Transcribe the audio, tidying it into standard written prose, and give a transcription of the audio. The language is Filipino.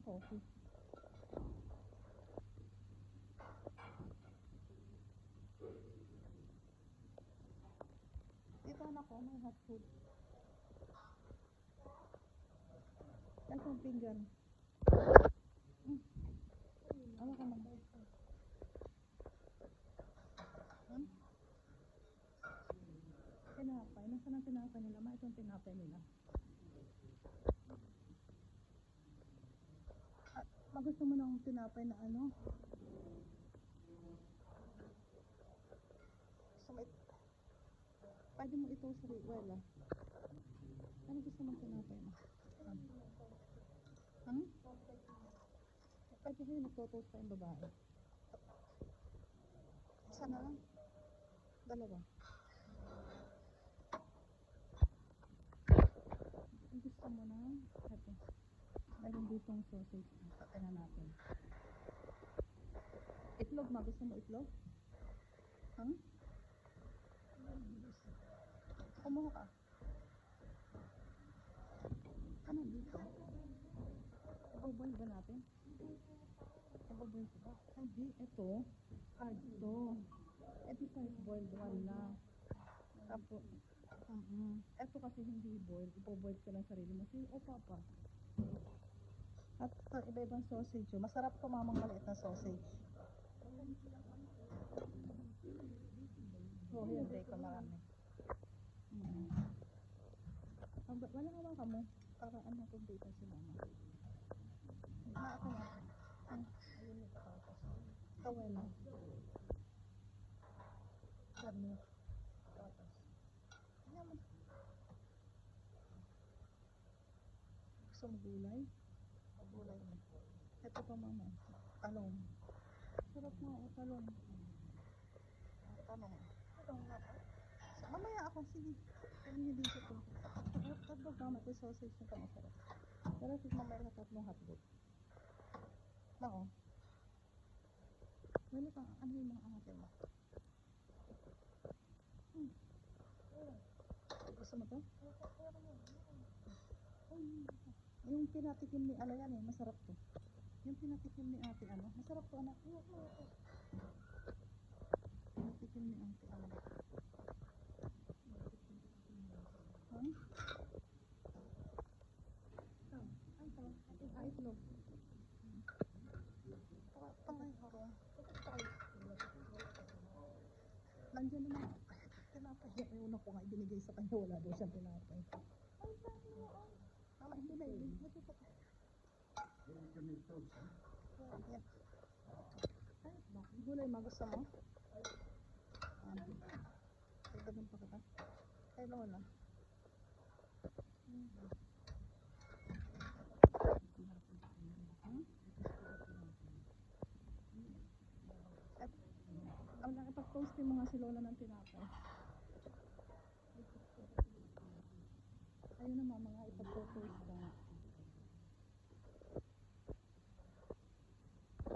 coffee. Dito anak ko, may hot food. Isang pinggan. Ano ka naman? Tinapay. Nasaan ang tinapay nila? Ma, itong tinapay nila. Magusto mo ng tinapay na ano? Pwede mo ito sa well, ah. Ano gusto mong tinapay mo? Pwede kayo nagtotoast pa yung babae. Isa na lang? Dalawa? Gusto mo na? Ito. Meron ditong sausage. Pati na natin. Itlog ma? Gusto mo itlog? Kumuha ka. Ano dito? Iboboil ba natin? Iboboil ko ba? Hindi. Ito. Hard to. Ito sa boiled one na. Tapos, ito kasi hindi boil. Iboboil ko lang sarili mo. Sige, o papa. At iba-ibang sausage. Masarap to mamang maliit na sausage. Oh, yun. Bacon marami. Wala nga ka mo. Para ano kung bacon si mama. Maaka na. Ayun yung patatas. Kawin na. Sabi mo. Patatas. Yaman. Gusto mo gulay? Gulay mo. Ito pa mama. Talong. Sarap nga o talong. Talong. Talong na pa. Mamaya ako. Sige. Hindi ko ito. Tatlong tama ito sausage na kamasarap. Pero ito mamaya na tatlong hotdog. Mao. Wala pa. Ano yung mga ate mo? Gusto mo to? Yung pinatikim ni ano yan eh. Masarap to. Yung pinatikim ni ate ano. Masarap to anak. Pinatikim ni ate ano. Itlog. Pangay harong. Nandiyan naman. Tinapay. Yung una ko nga ibinigay sa kanya. Wala daw siyang tinapay. Mama, hindi ba ibig? Gulay ma, gusto mo? Dagdagan pa kita. Kay Lola. Ipag-toastin mo nga si Lola ng tinapay. Ayun na mama nga, ipag-toast